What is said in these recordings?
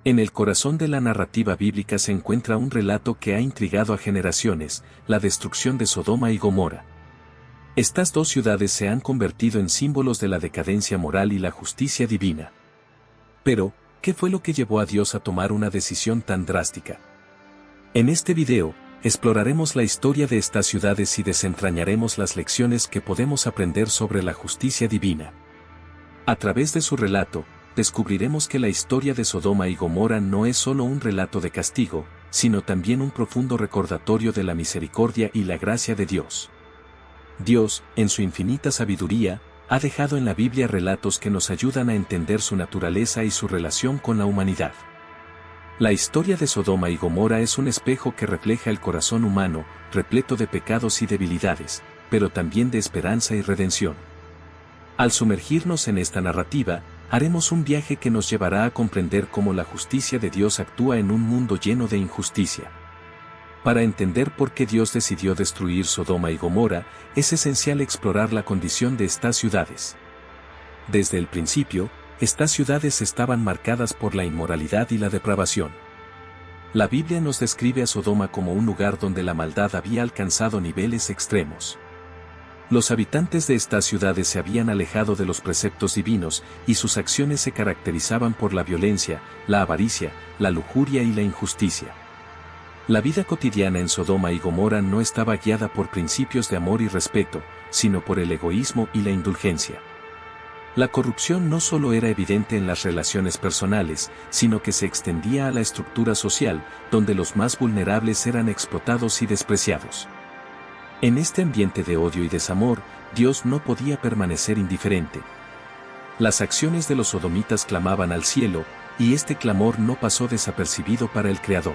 En el corazón de la narrativa bíblica se encuentra un relato que ha intrigado a generaciones, la destrucción de Sodoma y Gomorra. Estas dos ciudades se han convertido en símbolos de la decadencia moral y la justicia divina. Pero, ¿qué fue lo que llevó a Dios a tomar una decisión tan drástica? En este video, exploraremos la historia de estas ciudades y desentrañaremos las lecciones que podemos aprender sobre la justicia divina. A través de su relato, descubriremos que la historia de Sodoma y Gomorra no es solo un relato de castigo, sino también un profundo recordatorio de la misericordia y la gracia de Dios. Dios, en su infinita sabiduría, ha dejado en la Biblia relatos que nos ayudan a entender su naturaleza y su relación con la humanidad. La historia de Sodoma y Gomorra es un espejo que refleja el corazón humano, repleto de pecados y debilidades, pero también de esperanza y redención. Al sumergirnos en esta narrativa, haremos un viaje que nos llevará a comprender cómo la justicia de Dios actúa en un mundo lleno de injusticia. Para entender por qué Dios decidió destruir Sodoma y Gomorra, es esencial explorar la condición de estas ciudades. Desde el principio, estas ciudades estaban marcadas por la inmoralidad y la depravación. La Biblia nos describe a Sodoma como un lugar donde la maldad había alcanzado niveles extremos. Los habitantes de estas ciudades se habían alejado de los preceptos divinos, y sus acciones se caracterizaban por la violencia, la avaricia, la lujuria y la injusticia. La vida cotidiana en Sodoma y Gomorra no estaba guiada por principios de amor y respeto, sino por el egoísmo y la indulgencia. La corrupción no solo era evidente en las relaciones personales, sino que se extendía a la estructura social, donde los más vulnerables eran explotados y despreciados. En este ambiente de odio y desamor, Dios no podía permanecer indiferente. Las acciones de los sodomitas clamaban al cielo, y este clamor no pasó desapercibido para el Creador.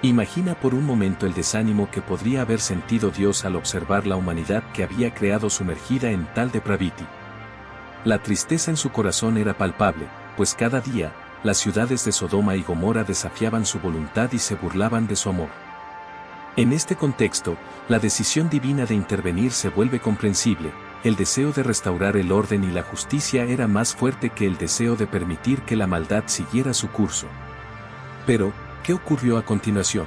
Imagina por un momento el desánimo que podría haber sentido Dios al observar la humanidad que había creado sumergida en tal depravity. La tristeza en su corazón era palpable, pues cada día, las ciudades de Sodoma y Gomorra desafiaban su voluntad y se burlaban de su amor. En este contexto, la decisión divina de intervenir se vuelve comprensible. El deseo de restaurar el orden y la justicia era más fuerte que el deseo de permitir que la maldad siguiera su curso. Pero, ¿qué ocurrió a continuación?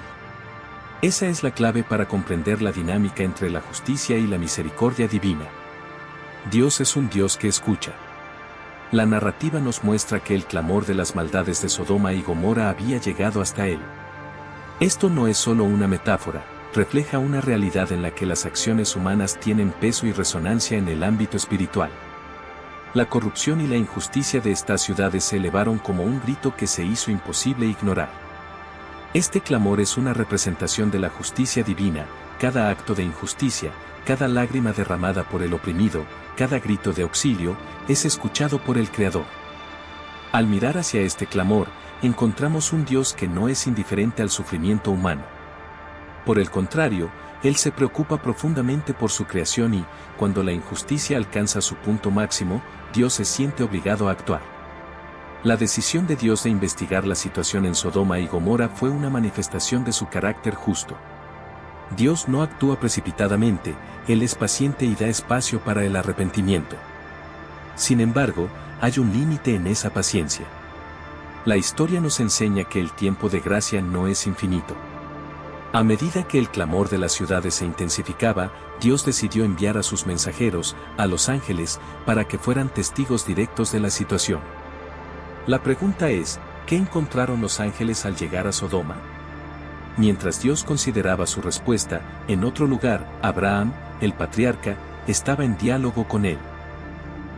Esa es la clave para comprender la dinámica entre la justicia y la misericordia divina. Dios es un Dios que escucha. La narrativa nos muestra que el clamor de las maldades de Sodoma y Gomorra había llegado hasta él. Esto no es solo una metáfora, refleja una realidad en la que las acciones humanas tienen peso y resonancia en el ámbito espiritual. La corrupción y la injusticia de estas ciudades se elevaron como un grito que se hizo imposible ignorar. Este clamor es una representación de la justicia divina. Cada acto de injusticia, cada lágrima derramada por el oprimido, cada grito de auxilio, es escuchado por el Creador. Al mirar hacia este clamor, encontramos un Dios que no es indiferente al sufrimiento humano. Por el contrario, Él se preocupa profundamente por su creación y, cuando la injusticia alcanza su punto máximo, Dios se siente obligado a actuar. La decisión de Dios de investigar la situación en Sodoma y Gomorra fue una manifestación de su carácter justo. Dios no actúa precipitadamente, Él es paciente y da espacio para el arrepentimiento. Sin embargo, hay un límite en esa paciencia. La historia nos enseña que el tiempo de gracia no es infinito. A medida que el clamor de las ciudades se intensificaba, Dios decidió enviar a sus mensajeros, a los ángeles, para que fueran testigos directos de la situación. La pregunta es, ¿qué encontraron los ángeles al llegar a Sodoma? Mientras Dios consideraba su respuesta, en otro lugar, Abraham, el patriarca, estaba en diálogo con él.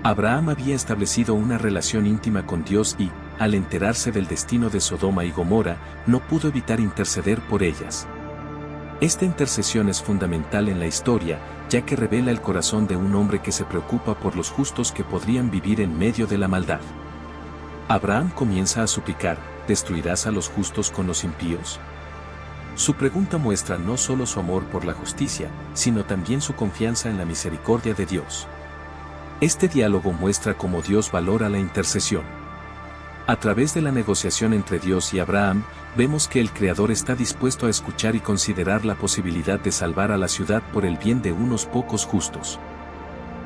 Abraham había establecido una relación íntima con Dios y, al enterarse del destino de Sodoma y Gomorra, no pudo evitar interceder por ellas. Esta intercesión es fundamental en la historia, ya que revela el corazón de un hombre que se preocupa por los justos que podrían vivir en medio de la maldad. Abraham comienza a suplicar, ¿destruirás a los justos con los impíos? Su pregunta muestra no solo su amor por la justicia, sino también su confianza en la misericordia de Dios. Este diálogo muestra cómo Dios valora la intercesión. A través de la negociación entre Dios y Abraham, vemos que el Creador está dispuesto a escuchar y considerar la posibilidad de salvar a la ciudad por el bien de unos pocos justos.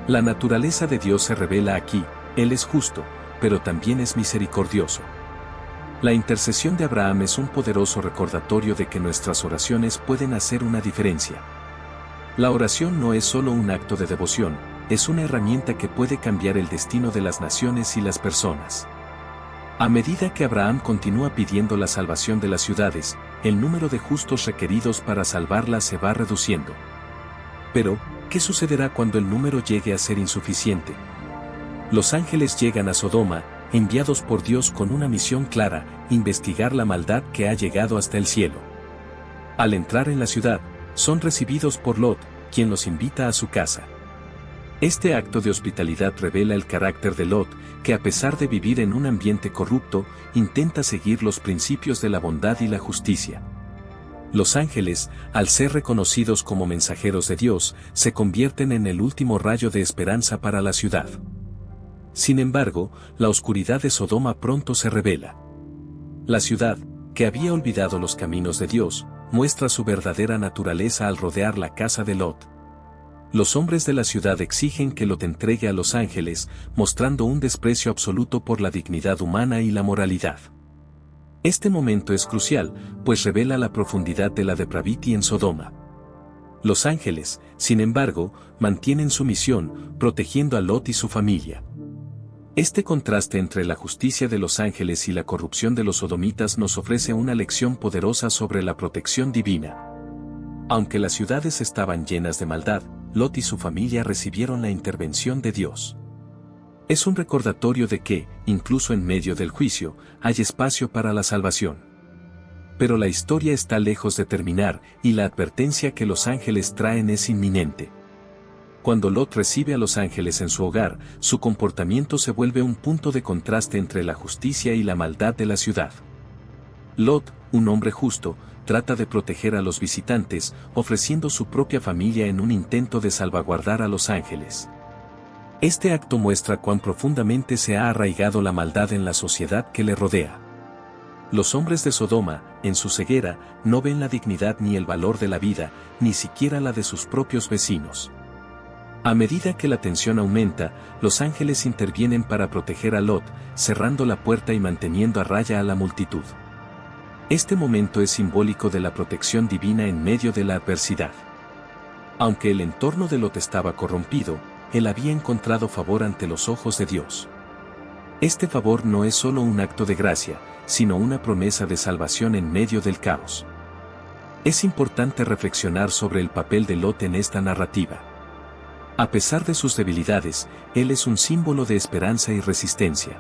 La naturaleza de Dios se revela aquí, Él es justo, pero también es misericordioso. La intercesión de Abraham es un poderoso recordatorio de que nuestras oraciones pueden hacer una diferencia. La oración no es solo un acto de devoción, es una herramienta que puede cambiar el destino de las naciones y las personas. A medida que Abraham continúa pidiendo la salvación de las ciudades, el número de justos requeridos para salvarlas se va reduciendo. Pero, ¿qué sucederá cuando el número llegue a ser insuficiente? Los ángeles llegan a Sodoma, enviados por Dios con una misión clara: investigar la maldad que ha llegado hasta el cielo. Al entrar en la ciudad, son recibidos por Lot, quien los invita a su casa. Este acto de hospitalidad revela el carácter de Lot, que a pesar de vivir en un ambiente corrupto, intenta seguir los principios de la bondad y la justicia. Los ángeles, al ser reconocidos como mensajeros de Dios, se convierten en el último rayo de esperanza para la ciudad. Sin embargo, la oscuridad de Sodoma pronto se revela. La ciudad, que había olvidado los caminos de Dios, muestra su verdadera naturaleza al rodear la casa de Lot. Los hombres de la ciudad exigen que Lot entregue a los ángeles, mostrando un desprecio absoluto por la dignidad humana y la moralidad. Este momento es crucial, pues revela la profundidad de la depravity en Sodoma. Los ángeles, sin embargo, mantienen su misión, protegiendo a Lot y su familia. Este contraste entre la justicia de los ángeles y la corrupción de los sodomitas nos ofrece una lección poderosa sobre la protección divina. Aunque las ciudades estaban llenas de maldad, Lot y su familia recibieron la intervención de Dios. Es un recordatorio de que, incluso en medio del juicio, hay espacio para la salvación. Pero la historia está lejos de terminar, y la advertencia que los ángeles traen es inminente. Cuando Lot recibe a los ángeles en su hogar, su comportamiento se vuelve un punto de contraste entre la justicia y la maldad de la ciudad. Lot, un hombre justo, trata de proteger a los visitantes, ofreciendo su propia familia en un intento de salvaguardar a los ángeles. Este acto muestra cuán profundamente se ha arraigado la maldad en la sociedad que le rodea. Los hombres de Sodoma, en su ceguera, no ven la dignidad ni el valor de la vida, ni siquiera la de sus propios vecinos. A medida que la tensión aumenta, los ángeles intervienen para proteger a Lot, cerrando la puerta y manteniendo a raya a la multitud. Este momento es simbólico de la protección divina en medio de la adversidad. Aunque el entorno de Lot estaba corrompido, él había encontrado favor ante los ojos de Dios. Este favor no es solo un acto de gracia, sino una promesa de salvación en medio del caos. Es importante reflexionar sobre el papel de Lot en esta narrativa. A pesar de sus debilidades, él es un símbolo de esperanza y resistencia.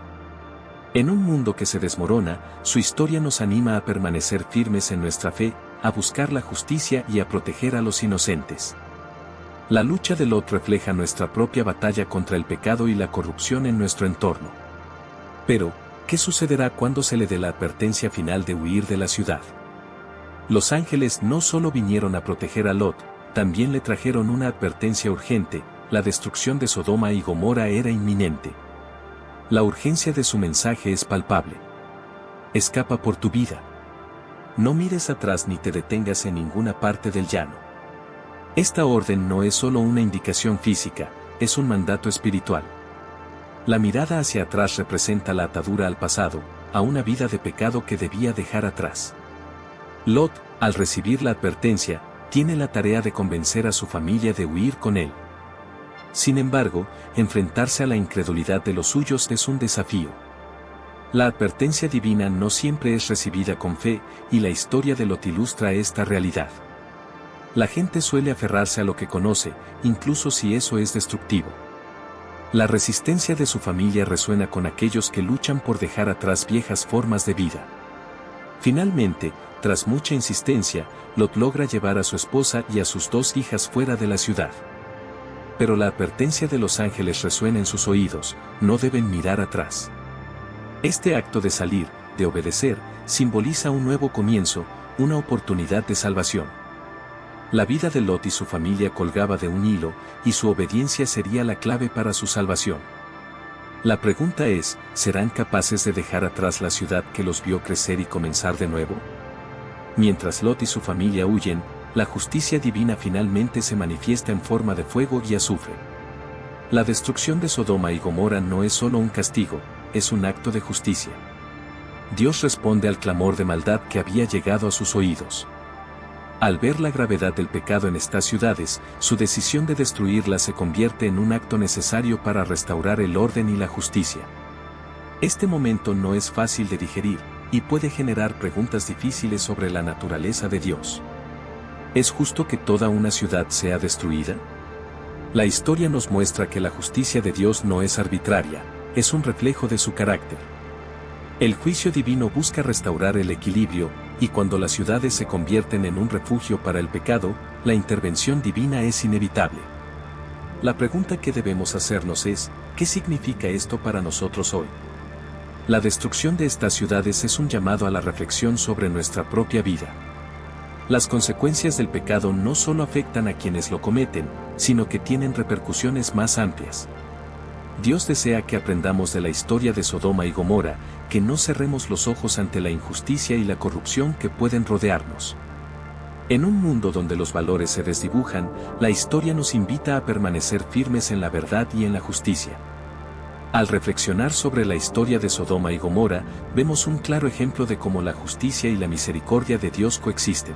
En un mundo que se desmorona, su historia nos anima a permanecer firmes en nuestra fe, a buscar la justicia y a proteger a los inocentes. La lucha de Lot refleja nuestra propia batalla contra el pecado y la corrupción en nuestro entorno. Pero, ¿qué sucederá cuando se le dé la advertencia final de huir de la ciudad? Los ángeles no solo vinieron a proteger a Lot, también le trajeron una advertencia urgente: la destrucción de Sodoma y Gomorra era inminente. La urgencia de su mensaje es palpable. Escapa por tu vida. No mires atrás ni te detengas en ninguna parte del llano. Esta orden no es solo una indicación física, es un mandato espiritual. La mirada hacia atrás representa la atadura al pasado, a una vida de pecado que debía dejar atrás. Lot, al recibir la advertencia, tiene la tarea de convencer a su familia de huir con él. Sin embargo, enfrentarse a la incredulidad de los suyos es un desafío. La advertencia divina no siempre es recibida con fe, y la historia de Lot ilustra esta realidad. La gente suele aferrarse a lo que conoce, incluso si eso es destructivo. La resistencia de su familia resuena con aquellos que luchan por dejar atrás viejas formas de vida. Finalmente, tras mucha insistencia, Lot logra llevar a su esposa y a sus 2 hijas fuera de la ciudad. Pero la advertencia de los ángeles resuena en sus oídos: no deben mirar atrás. Este acto de salir, de obedecer, simboliza un nuevo comienzo, una oportunidad de salvación. La vida de Lot y su familia colgaba de un hilo, y su obediencia sería la clave para su salvación. La pregunta es: ¿serán capaces de dejar atrás la ciudad que los vio crecer y comenzar de nuevo? Mientras Lot y su familia huyen, la justicia divina finalmente se manifiesta en forma de fuego y azufre. La destrucción de Sodoma y Gomorra no es solo un castigo, es un acto de justicia. Dios responde al clamor de maldad que había llegado a sus oídos. Al ver la gravedad del pecado en estas ciudades, su decisión de destruirlas se convierte en un acto necesario para restaurar el orden y la justicia. Este momento no es fácil de digerir, y puede generar preguntas difíciles sobre la naturaleza de Dios. ¿Es justo que toda una ciudad sea destruida? La historia nos muestra que la justicia de Dios no es arbitraria, es un reflejo de su carácter. El juicio divino busca restaurar el equilibrio, y cuando las ciudades se convierten en un refugio para el pecado, la intervención divina es inevitable. La pregunta que debemos hacernos es, ¿qué significa esto para nosotros hoy? La destrucción de estas ciudades es un llamado a la reflexión sobre nuestra propia vida. Las consecuencias del pecado no solo afectan a quienes lo cometen, sino que tienen repercusiones más amplias. Dios desea que aprendamos de la historia de Sodoma y Gomorra, que no cerremos los ojos ante la injusticia y la corrupción que pueden rodearnos. En un mundo donde los valores se desdibujan, la historia nos invita a permanecer firmes en la verdad y en la justicia. Al reflexionar sobre la historia de Sodoma y Gomorra, vemos un claro ejemplo de cómo la justicia y la misericordia de Dios coexisten.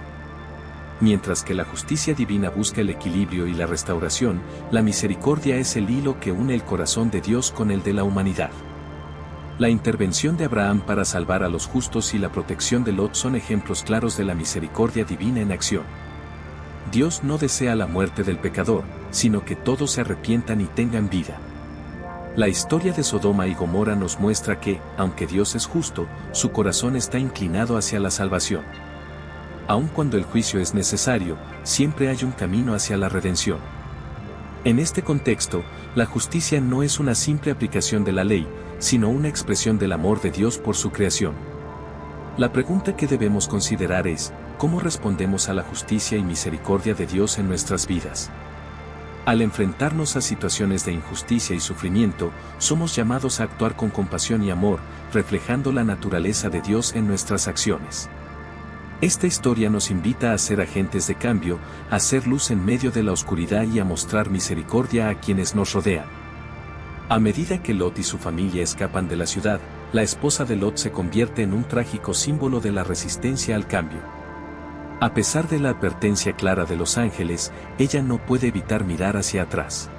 Mientras que la justicia divina busca el equilibrio y la restauración, la misericordia es el hilo que une el corazón de Dios con el de la humanidad. La intervención de Abraham para salvar a los justos y la protección de Lot son ejemplos claros de la misericordia divina en acción. Dios no desea la muerte del pecador, sino que todos se arrepientan y tengan vida. La historia de Sodoma y Gomorra nos muestra que, aunque Dios es justo, su corazón está inclinado hacia la salvación. Aun cuando el juicio es necesario, siempre hay un camino hacia la redención. En este contexto, la justicia no es una simple aplicación de la ley, sino una expresión del amor de Dios por su creación. La pregunta que debemos considerar es, ¿cómo respondemos a la justicia y misericordia de Dios en nuestras vidas? Al enfrentarnos a situaciones de injusticia y sufrimiento, somos llamados a actuar con compasión y amor, reflejando la naturaleza de Dios en nuestras acciones. Esta historia nos invita a ser agentes de cambio, a ser luz en medio de la oscuridad y a mostrar misericordia a quienes nos rodean. A medida que Lot y su familia escapan de la ciudad, la esposa de Lot se convierte en un trágico símbolo de la resistencia al cambio. A pesar de la advertencia clara de los ángeles, ella no puede evitar mirar hacia atrás.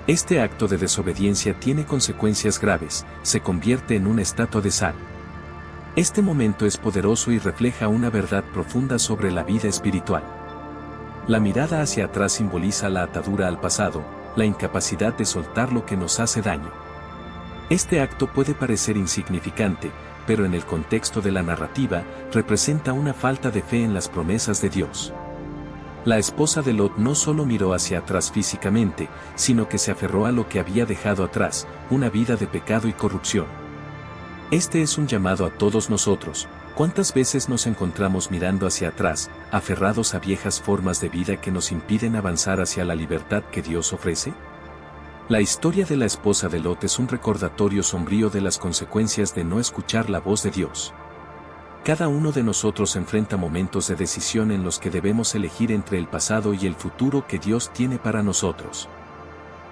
Este acto de desobediencia tiene consecuencias graves, se convierte en una estatua de sal. Este momento es poderoso y refleja una verdad profunda sobre la vida espiritual. La mirada hacia atrás simboliza la atadura al pasado, la incapacidad de soltar lo que nos hace daño. Este acto puede parecer insignificante, pero en el contexto de la narrativa, representa una falta de fe en las promesas de Dios. La esposa de Lot no solo miró hacia atrás físicamente, sino que se aferró a lo que había dejado atrás, una vida de pecado y corrupción. Este es un llamado a todos nosotros. ¿Cuántas veces nos encontramos mirando hacia atrás, aferrados a viejas formas de vida que nos impiden avanzar hacia la libertad que Dios ofrece? La historia de la esposa de Lot es un recordatorio sombrío de las consecuencias de no escuchar la voz de Dios. Cada uno de nosotros enfrenta momentos de decisión en los que debemos elegir entre el pasado y el futuro que Dios tiene para nosotros.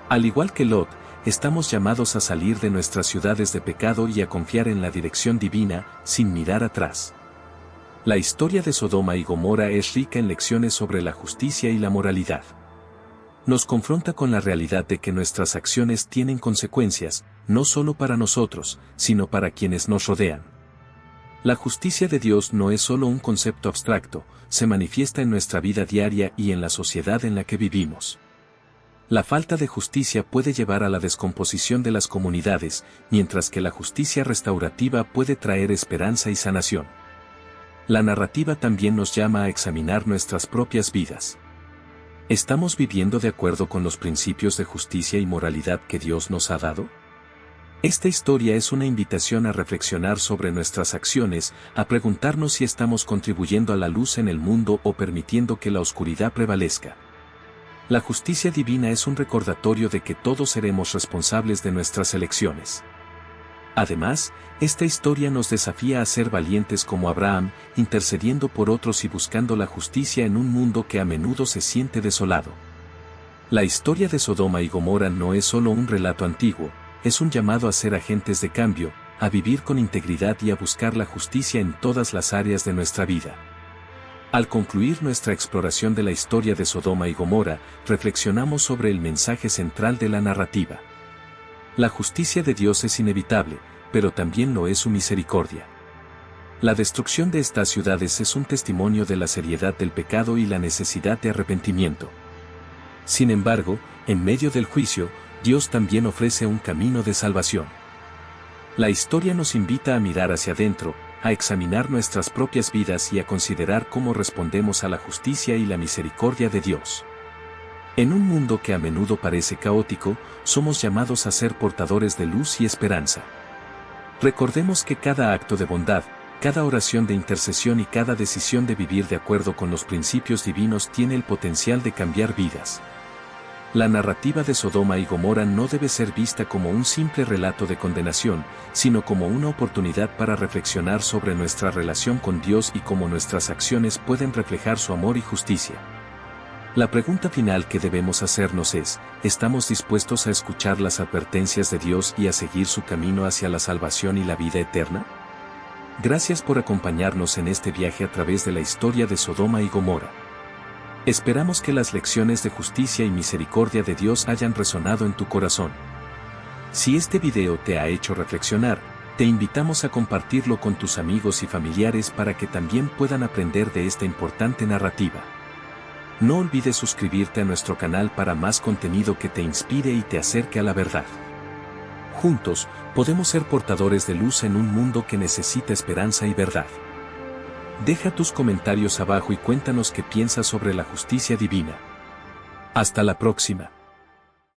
Al igual que Lot, estamos llamados a salir de nuestras ciudades de pecado y a confiar en la dirección divina, sin mirar atrás. La historia de Sodoma y Gomorra es rica en lecciones sobre la justicia y la moralidad. Nos confronta con la realidad de que nuestras acciones tienen consecuencias, no solo para nosotros, sino para quienes nos rodean. La justicia de Dios no es solo un concepto abstracto, se manifiesta en nuestra vida diaria y en la sociedad en la que vivimos. La falta de justicia puede llevar a la descomposición de las comunidades, mientras que la justicia restaurativa puede traer esperanza y sanación. La narrativa también nos llama a examinar nuestras propias vidas. ¿Estamos viviendo de acuerdo con los principios de justicia y moralidad que Dios nos ha dado? Esta historia es una invitación a reflexionar sobre nuestras acciones, a preguntarnos si estamos contribuyendo a la luz en el mundo o permitiendo que la oscuridad prevalezca. La justicia divina es un recordatorio de que todos seremos responsables de nuestras elecciones. Además, esta historia nos desafía a ser valientes como Abraham, intercediendo por otros y buscando la justicia en un mundo que a menudo se siente desolado. La historia de Sodoma y Gomorra no es solo un relato antiguo, es un llamado a ser agentes de cambio, a vivir con integridad y a buscar la justicia en todas las áreas de nuestra vida. Al concluir nuestra exploración de la historia de Sodoma y Gomorra, reflexionamos sobre el mensaje central de la narrativa. La justicia de Dios es inevitable, pero también lo es su misericordia. La destrucción de estas ciudades es un testimonio de la seriedad del pecado y la necesidad de arrepentimiento. Sin embargo, en medio del juicio, Dios también ofrece un camino de salvación. La historia nos invita a mirar hacia adentro, a examinar nuestras propias vidas y a considerar cómo respondemos a la justicia y la misericordia de Dios. En un mundo que a menudo parece caótico, somos llamados a ser portadores de luz y esperanza. Recordemos que cada acto de bondad, cada oración de intercesión y cada decisión de vivir de acuerdo con los principios divinos tiene el potencial de cambiar vidas. La narrativa de Sodoma y Gomorra no debe ser vista como un simple relato de condenación, sino como una oportunidad para reflexionar sobre nuestra relación con Dios y cómo nuestras acciones pueden reflejar su amor y justicia. La pregunta final que debemos hacernos es, ¿estamos dispuestos a escuchar las advertencias de Dios y a seguir su camino hacia la salvación y la vida eterna? Gracias por acompañarnos en este viaje a través de la historia de Sodoma y Gomorra. Esperamos que las lecciones de justicia y misericordia de Dios hayan resonado en tu corazón. Si este video te ha hecho reflexionar, te invitamos a compartirlo con tus amigos y familiares para que también puedan aprender de esta importante narrativa. No olvides suscribirte a nuestro canal para más contenido que te inspire y te acerque a la verdad. Juntos, podemos ser portadores de luz en un mundo que necesita esperanza y verdad. Deja tus comentarios abajo y cuéntanos qué piensas sobre la justicia divina. Hasta la próxima.